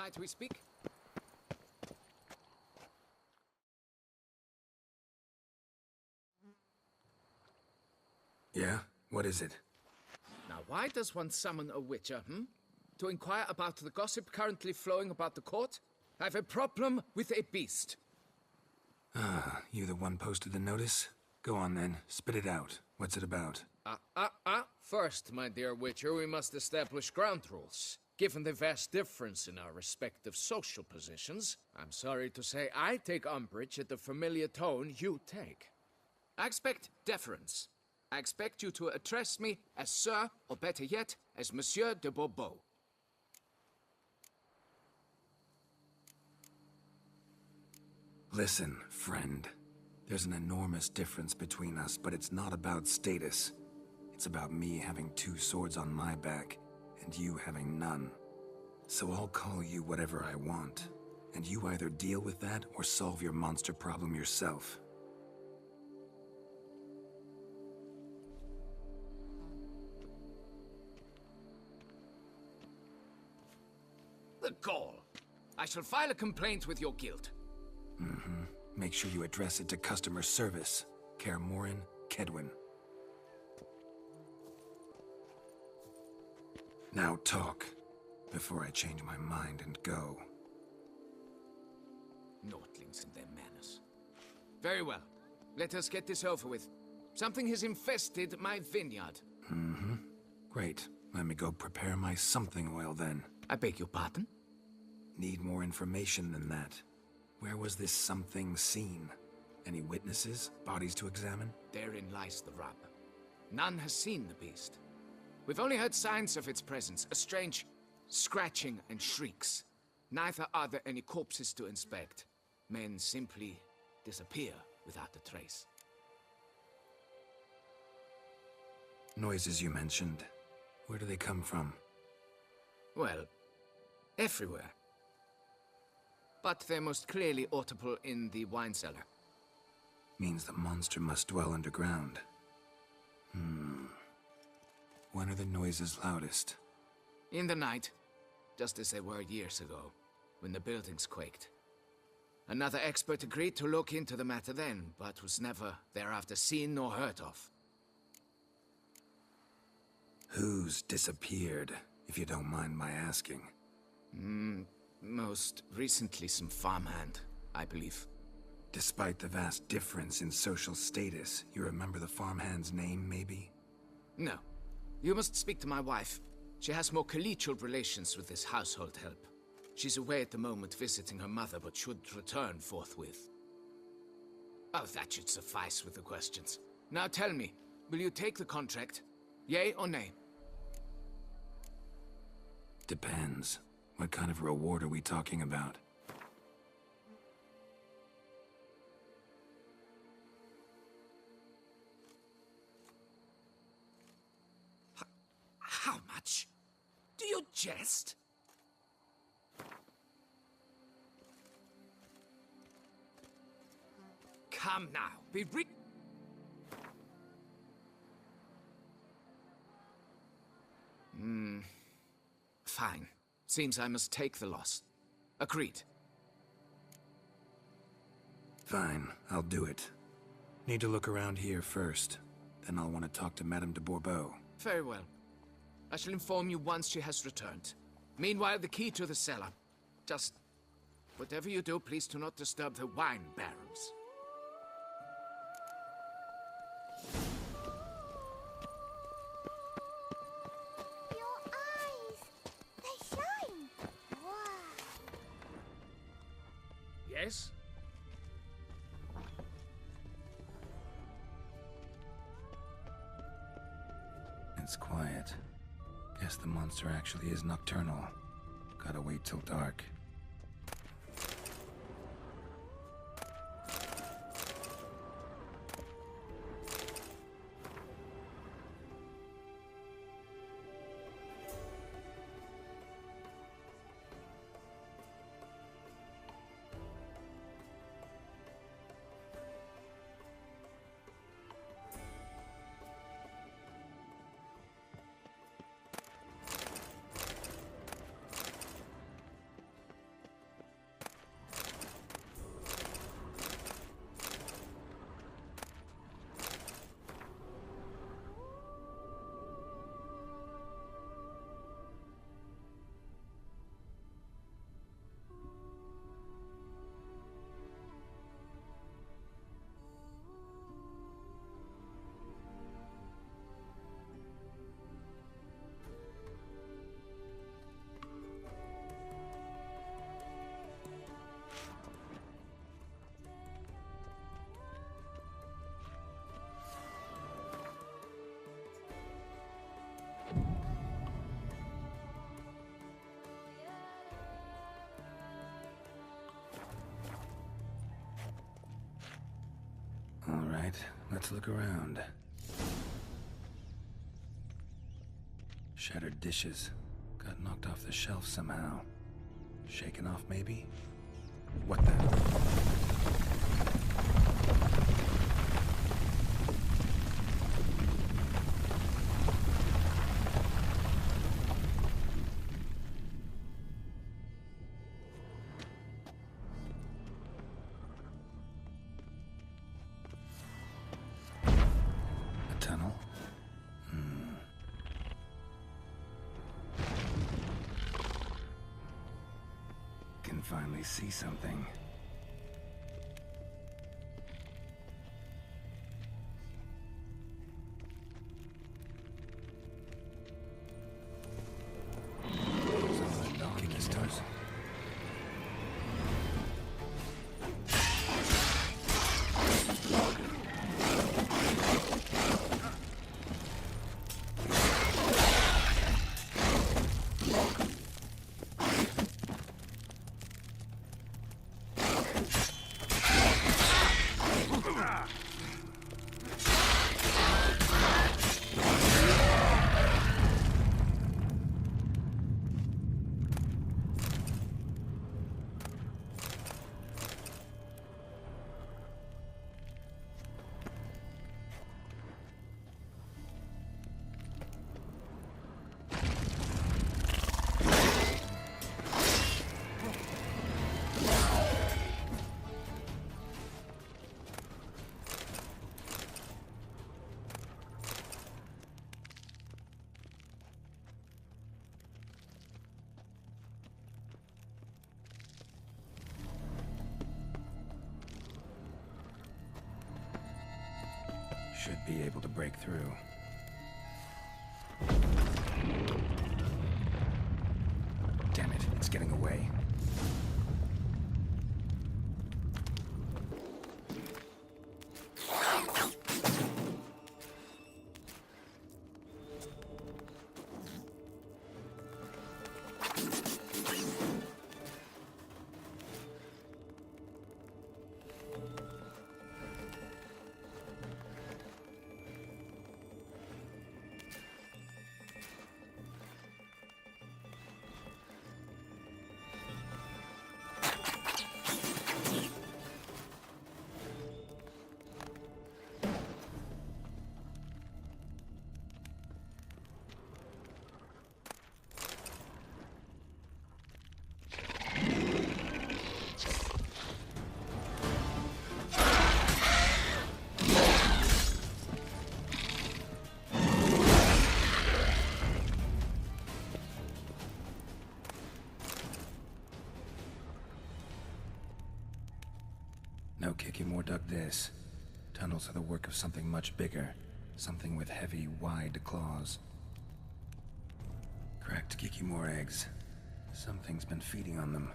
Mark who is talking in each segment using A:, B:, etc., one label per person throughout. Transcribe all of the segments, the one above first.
A: might we speak?
B: Yeah? What is it?
A: Now, why does one summon a witcher, To inquire about the gossip currently flowing about the court? I have a problem with a beast.
B: Ah, you the one posted the notice? Go on then, spit it out. What's it about?
A: First, my dear witcher, we must establish ground rules. Given the vast difference in our respective social positions, I'm sorry to say I take umbrage at the familiar tone you take. I expect deference. I expect you to address me as Sir, or better yet, as Monsieur de Bourbeau.
B: Listen, friend. There's an enormous difference between us, but it's not about status. It's about me having two swords on my back, and you having none. So I'll call you whatever I want, and you either deal with that or solve your monster problem yourself.
A: The gall! I shall file a complaint with your guild.
B: Make sure you address it to customer service. Kaer Morhen, Kedwin. Now talk, before I change my mind and go.
A: Naughtlings and their manners. Very well. Let us get this over with. Something has infested my vineyard.
B: Great. Let me go prepare my something oil then.
A: I beg your pardon?
B: Need more information than that. Where was this something seen? Any witnesses? Bodies to examine?
A: Therein lies the rub. None has seen the beast. We've only heard signs of its presence, a strange scratching and shrieks. Neither are there any corpses to inspect. Men simply disappear without a trace.
B: Noises you mentioned. Where do they come from?
A: Well, everywhere. But they're most clearly audible in the wine cellar.
B: Means the monster must dwell underground. When are the noises loudest?
A: In the night, just as they were years ago, when the buildings quaked. Another expert agreed to look into the matter then, but was never thereafter seen nor heard of.
B: Who's disappeared, if you don't mind my asking?
A: Most recently some farmhand, I believe.
B: Despite the vast difference in social status, you remember the farmhand's name, maybe?
A: No. You must speak to my wife. She has more collegial relations with this household help. She's away at the moment visiting her mother, but should return forthwith. Oh, that should suffice with the questions. Now tell me, will you take the contract? Yea or nay?
B: Depends. What kind of reward are we talking about?
A: How much? Do you jest? Come now, be Fine. Seems I must take the loss. Agreed.
B: Fine, I'll do it. Need to look around here first. Then I'll want to talk to Madame de Bourbeau.
A: Very well. I shall inform you once she has returned. Meanwhile, the key to the cellar. Just... whatever you do, please do not disturb the wine barrels.
C: Your eyes! They shine! Wow!
A: Yes?
B: It's quiet. Guess the monster actually is nocturnal. Gotta wait till dark. right, let's look around. Shattered dishes. Got knocked off the shelf somehow. Shaken off, maybe? What the? A tunnel? Can finally see something. Someone knocking his toes. Should be able to break through. Damn it, it's getting away. No Kikimor dug this. Tunnels are the work of something much bigger. Something with heavy, wide claws. Cracked Kikimor eggs. Something's been feeding on them.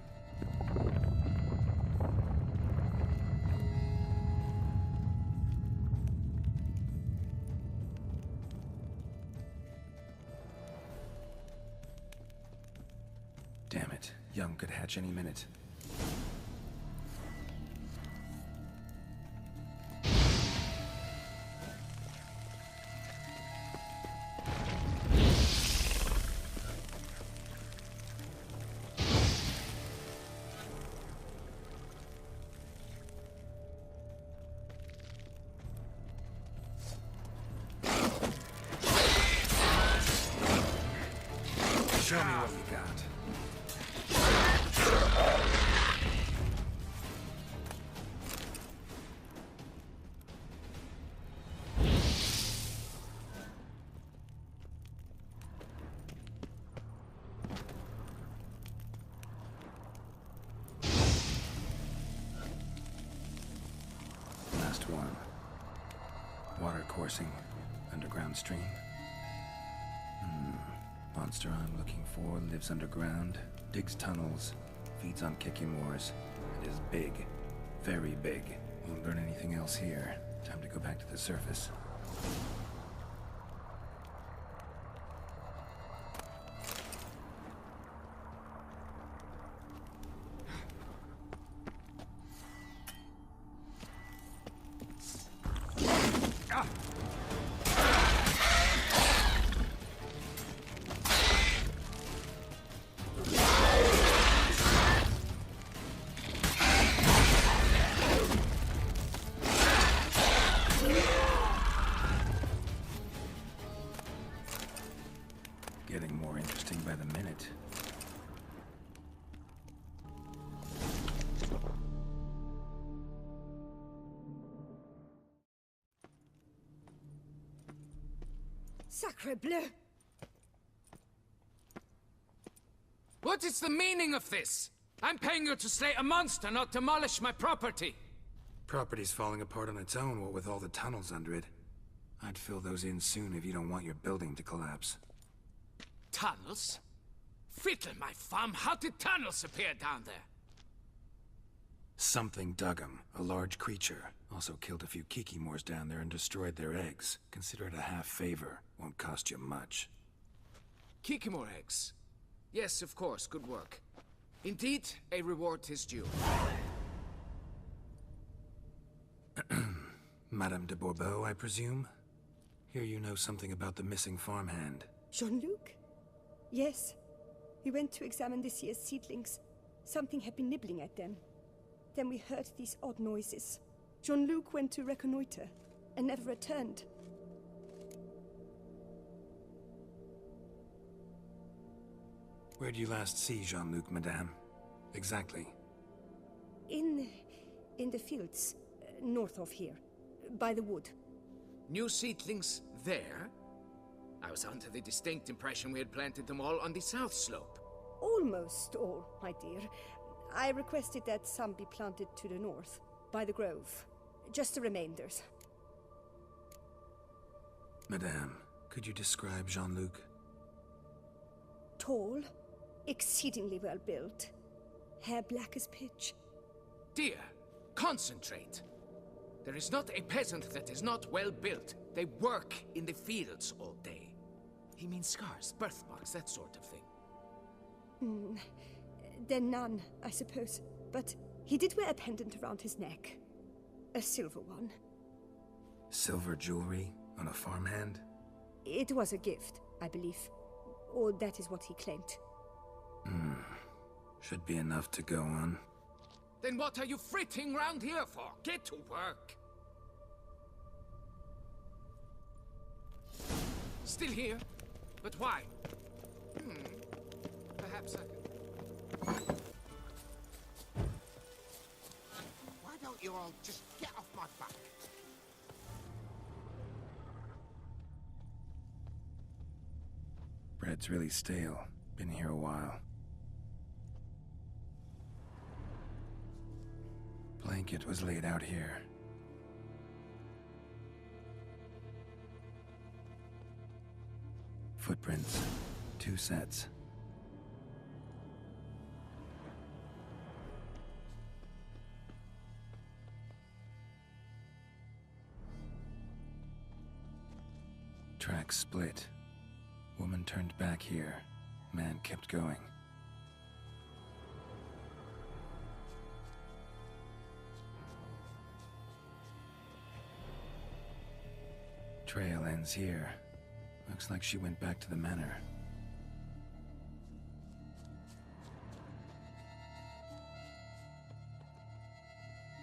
B: Damn it. Young could hatch any minute. Show me what you got. Last one. Water coursing. Underground stream. Monster I'm looking for lives underground, digs tunnels, feeds on Kikimors, and is big. Very big. Won't learn anything else here. Time to go back to the surface.
D: Sacre bleu!
A: What is the meaning of this? I'm paying you to slay a monster, not demolish my property.
B: Property's falling apart on its own, what with all the tunnels under it. I'd fill those in soon if you don't want your building to collapse.
A: Tunnels? Fiddle my thumb, how did tunnels appear down there?
B: Something dug 'em. A large creature. Also killed a few Kikimors down there and destroyed their eggs. Consider it a half favor. Won't cost you much.
A: Kikimor eggs. Yes, of course, good work. Indeed, a reward is due.
B: Madame de Bourbeau, I presume? Hear you know something about the missing farmhand.
D: Jean-Luc? Yes. We went to examine this year's seedlings. Something had been nibbling at them. Then we heard these odd noises. Jean-Luc went to reconnoiter and never returned.
B: Where'd you last see Jean-Luc, madame? Exactly.
D: In the fields, north of here, by the wood.
A: New seedlings there? I was under the distinct impression we had planted them all on the south slope.
D: Almost all, my dear. I requested that some be planted to the north, by the grove. Just the remainders.
B: Madame, could you describe Jean-Luc?
D: Tall, exceedingly well built, hair black as pitch.
A: Dear, concentrate. There is not a peasant that is not well built. They work in the fields all day. He means scars, birthmarks, that sort of thing.
D: Then none, I suppose. But he did wear a pendant around his neck. A silver one.
B: Silver jewelry on a farmhand?
D: It was a gift, I believe. Or that is what he claimed.
B: Should be enough to go on.
A: Then what are you fritting round here for? Get to work! Still here? But why? Perhaps I can...
E: Why don't you all just get off my back?
B: Bread's really stale. Been here a while. Blanket was laid out here. Footprints. 2 sets. Tracks split. Woman turned back here. Man kept going. Trail ends here. Looks like she went back to the manor.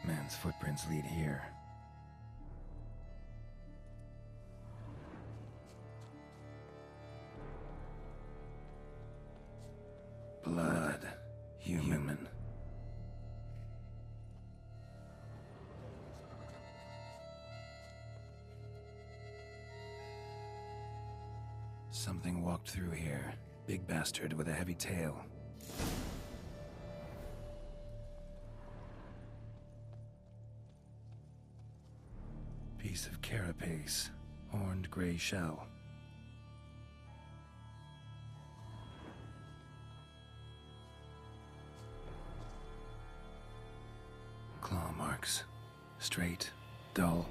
B: Man's footprints lead here. Blood. Human. Something walked through here. Big bastard with a heavy tail. Piece of carapace. Horned gray shell. Claw marks. Straight, dull,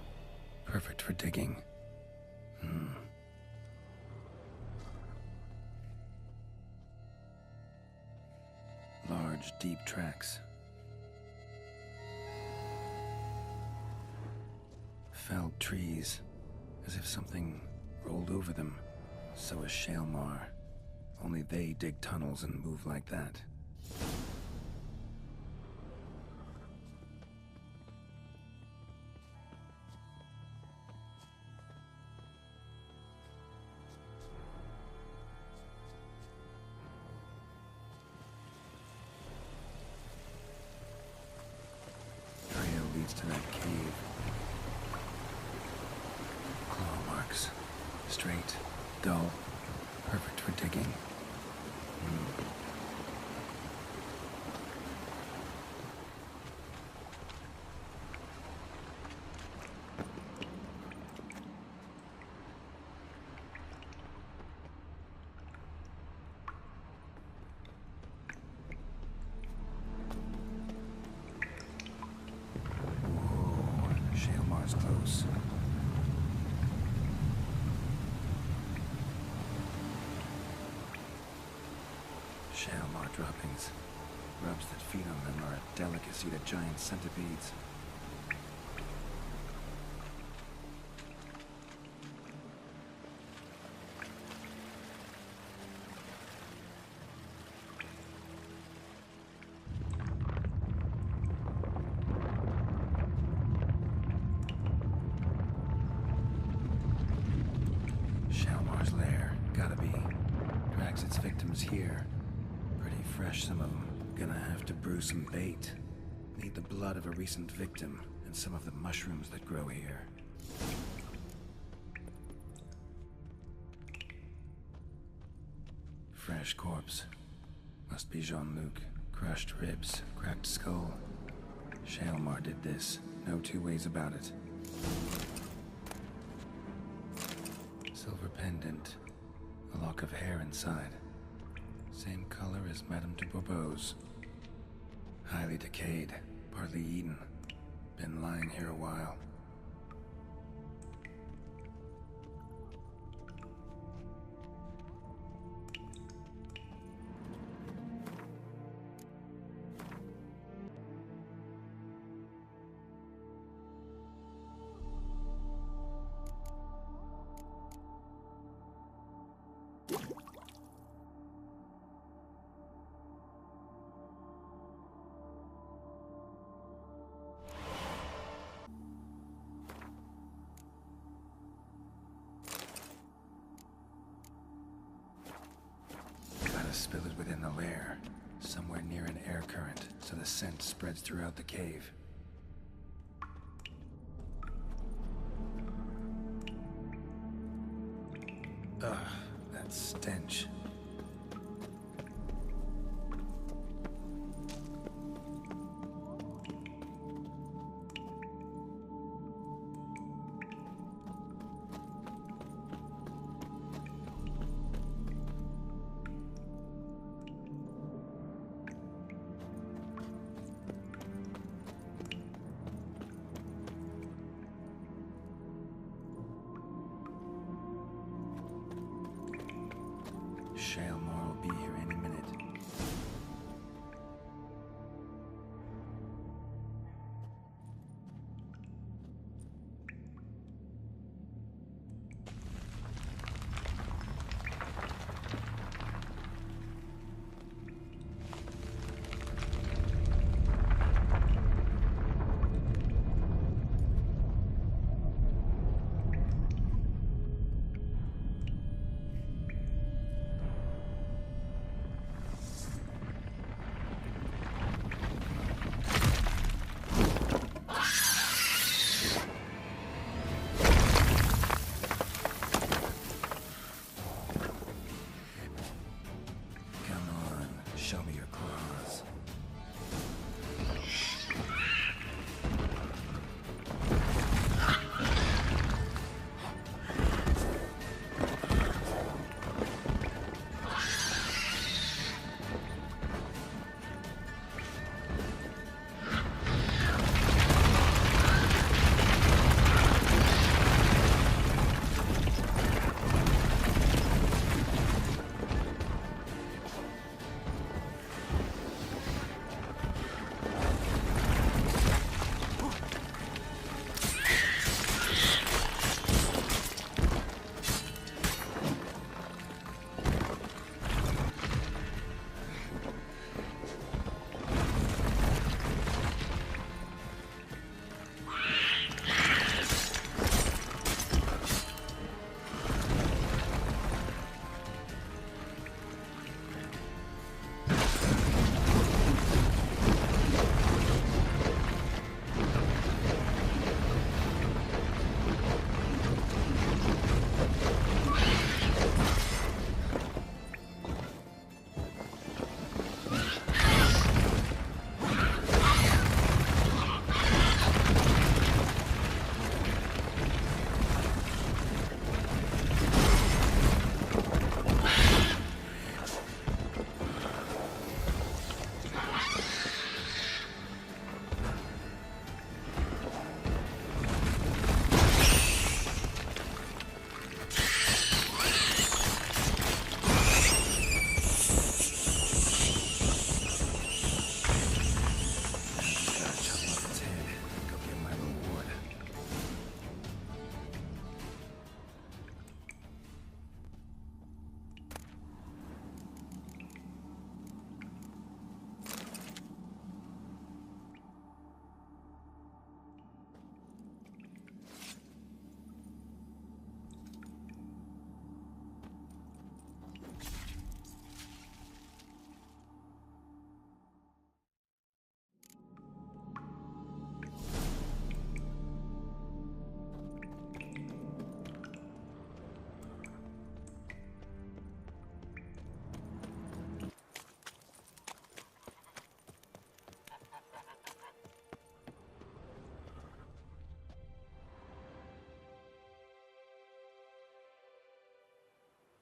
B: perfect for digging. Large, deep tracks. Felled trees, as if something rolled over them. So is Shaelmar. Only they dig tunnels and move like that. Trail leads to that cave. Claw marks. Straight, Shalemar's close. Shalemar droppings. Grubs that feed on them are a delicacy to giant centipedes. Shalemar's lair, gotta be. Drags its victims here. Pretty fresh, some of them. Gonna have to brew some bait. Need the blood of a recent victim and some of the mushrooms that grow here. Fresh corpse. Must be Jean-Luc. Crushed ribs, cracked skull. Shalemar did this. No two ways about it. Silver pendant. A lock of hair inside. Same color as Madame de Bourbeau's. Highly decayed, partly eaten. Been lying here a while. Spill it within the lair, somewhere near an air current, so the scent spreads throughout the cave. Ugh, that stench.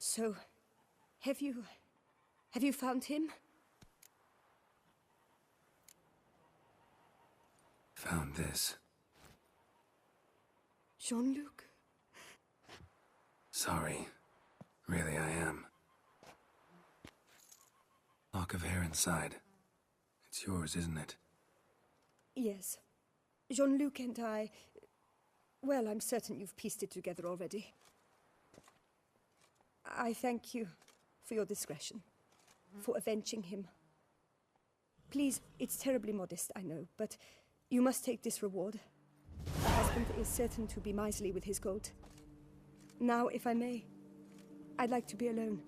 D: So, have you found him?
B: Found this.
D: Jean-Luc?
B: Sorry. Really, I am. Lock of hair inside. It's yours, isn't it?
D: Yes. Jean-Luc and I... Well, I'm certain you've pieced it together already. I thank you for your discretion, for avenging him. Please, it's terribly modest, I know, but you must take this reward. My husband is certain to be miserly with his gold. Now, if I may, I'd like to be alone.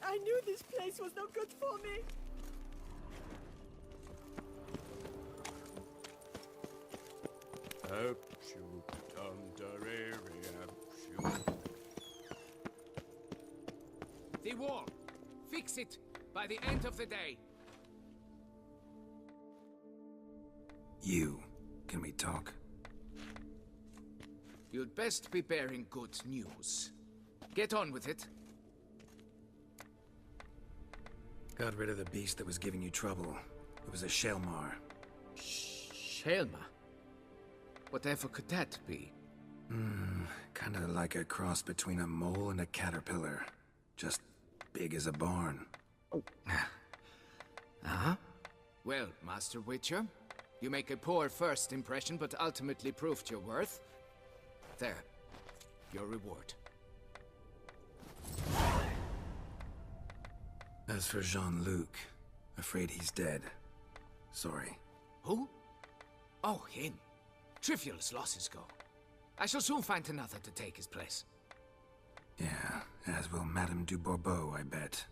D: I knew this place was no good for me.
A: The wall. Fix it by the end of the day.
B: Can we talk?
A: You'd best be bearing good news. Get on with it.
B: Got rid of the beast that was giving you trouble. It was a Shelmar.
A: Shelma? Whatever could that be?
B: Kinda like a cross between a mole and a caterpillar. Just big as a barn.
A: Uh-huh. Well, Master Witcher, you make a poor first impression, but ultimately proved your worth. There. Your reward.
B: As for Jean-Luc, afraid he's dead. Sorry.
A: Who? Oh, him. Trivial as losses go. I shall soon find another to take his place.
B: Yeah, as will Madame du Bourbeau, I bet.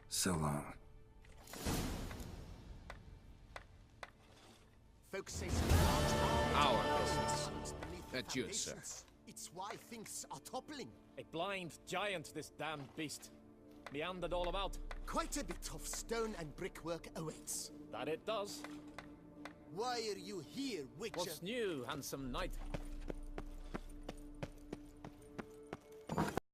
B: So long.
E: Folks say some large
A: Our business.
E: beneath the
A: Adieu, sir.
E: foundations. It's why things are toppling.
F: A blind giant, this damned beast. Meandered all about.
E: Quite a bit of stone and brickwork awaits.
F: That it does.
E: Why are you here, Witcher?
F: What's new, handsome knight?